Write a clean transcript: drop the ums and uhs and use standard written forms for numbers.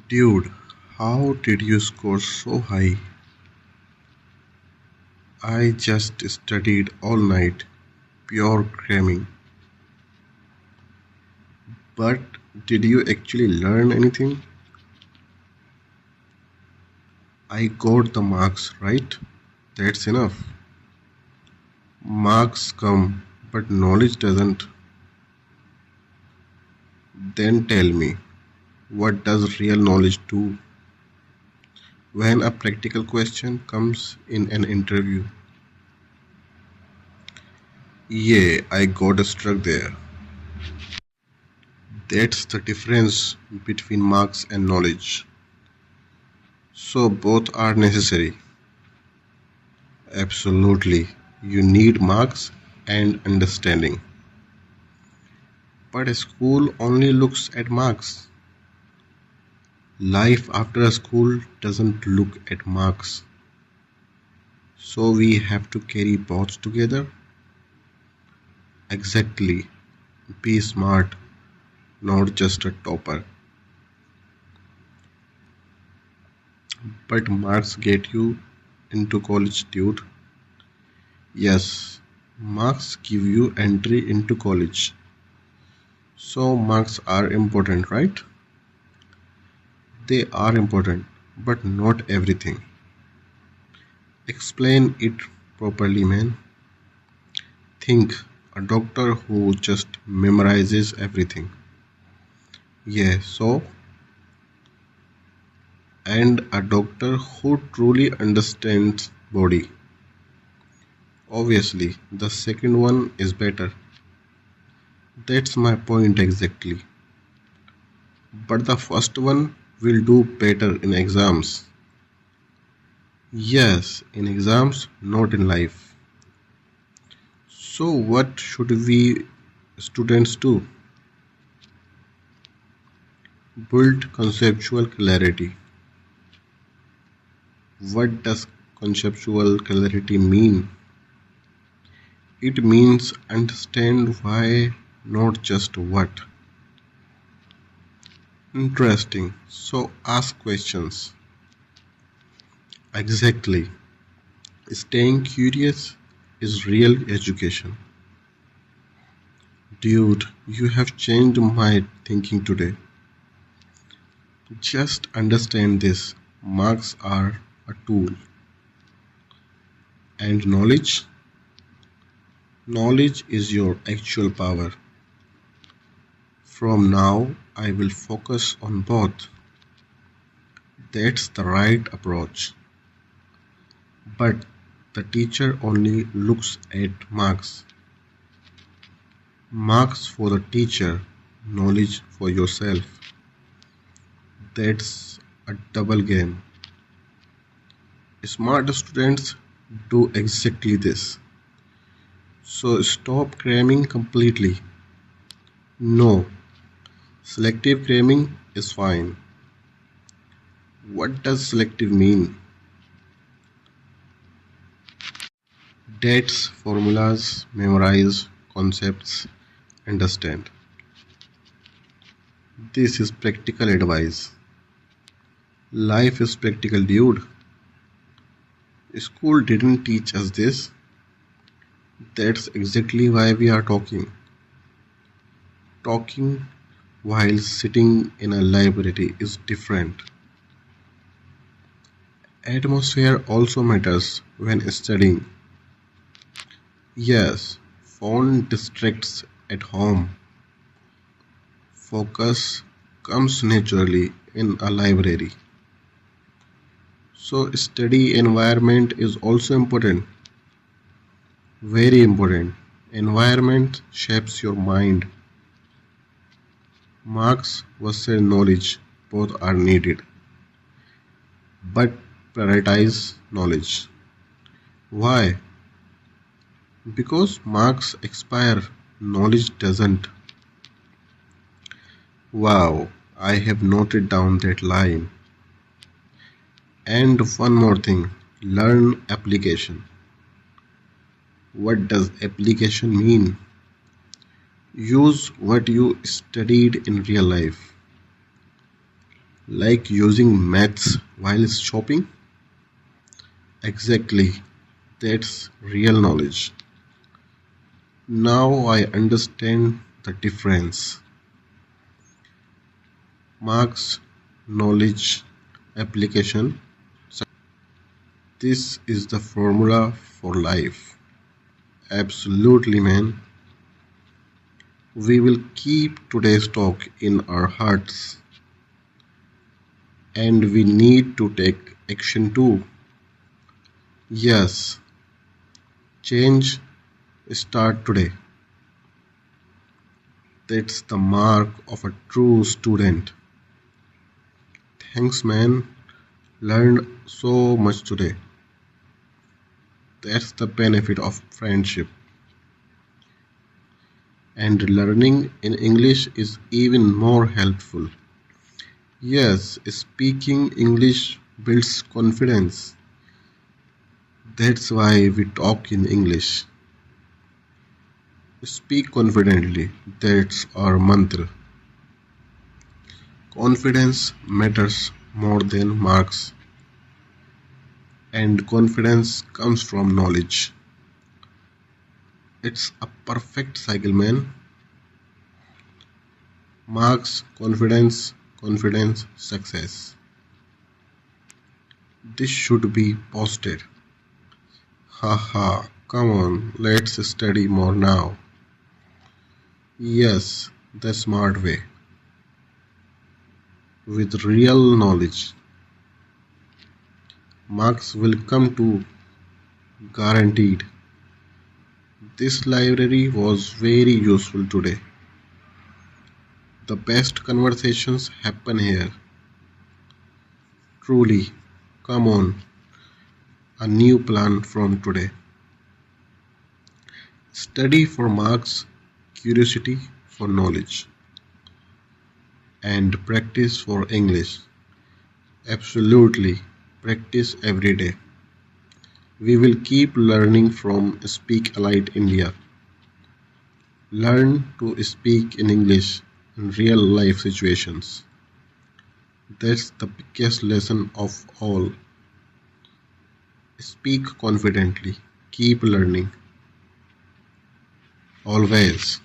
Dude, how did you score so high? I just studied all night, pure cramming. But did you actually learn anything? I got the marks, right? That's enough. Marks come, but knowledge doesn't. Then tell me, what does real knowledge do? When a practical question comes in an interview, yeah, I got struck there. That's the difference between marks and knowledge. So both are necessary. Absolutely. You need marks and understanding. But a school only looks at marks. Life after a school doesn't look at marks. So we have to carry both together. Exactly. Be smart, not just a topper. But marks get you into college, dude. Yes, marks give you entry into college. So marks are important, right? They are important, but not everything. Explain it properly, man. Think a doctor who just memorizes everything. Yeah, so, and a doctor who truly understands body. Obviously, the second one is better. That's my point exactly. But the first one will do better in exams. Yes, in exams, not in life. So, what should we students do? Build conceptual clarity. What does conceptual clarity mean? It means understand why, not just what. Interesting. So, ask questions. Exactly. Staying curious is real education. Dude, you have changed my thinking today. Just understand this. Marks are a tool. And knowledge? Knowledge is your actual power. From now, I will focus on both. That's the right approach. But the teacher only looks at marks. Marks for the teacher, knowledge for yourself. That's a double game. Smart students do exactly this. So stop cramming completely. No, selective cramming is fine. What does selective mean? Dates, formulas, memorize, concepts, understand. This is practical advice. Life is practical, dude. School didn't teach us this. That's exactly why we are talking. Talking while sitting in a library is different. Atmosphere also matters when studying. Yes, phone distracts at home. Focus comes naturally in a library. So study environment is also important, very important. Environment shapes your mind. Marks versus knowledge both are needed, but prioritize knowledge. Why? Because marks expire, knowledge doesn't. Wow, I have noted down that line. And one more thing, learn application. What does application mean? Use what you studied in real life. Like using maths while shopping? Exactly, that's real knowledge. Now I understand the difference. Marks, knowledge, application. This is the formula for life. Absolutely, man. We will keep today's talk in our hearts, and we need to take action too. Yes, change start today. That's the mark of a true student. Thanks, man. Learned so much today. That's the benefit of friendship. And learning in English is even more helpful. Yes, speaking English builds confidence. That's why we talk in English. Speak confidently. That's our mantra. Confidence matters more than marks, and confidence comes from knowledge. It's a perfect cycle, man. Marks, confidence, confidence, success. This should be posted. Haha, come on, let's study more now. Yes, the smart way, with real knowledge. Marks will come too, guaranteed. This library was very useful today. The best conversations happen here. Truly, come on, a new plan from today. Study for marks, curiosity for knowledge, and practice for English. Absolutely, practice every day. We will keep learning from Speak Allied India. Learn to speak in English in real life situations. That's the biggest lesson of all. Speak confidently. Keep learning. Always.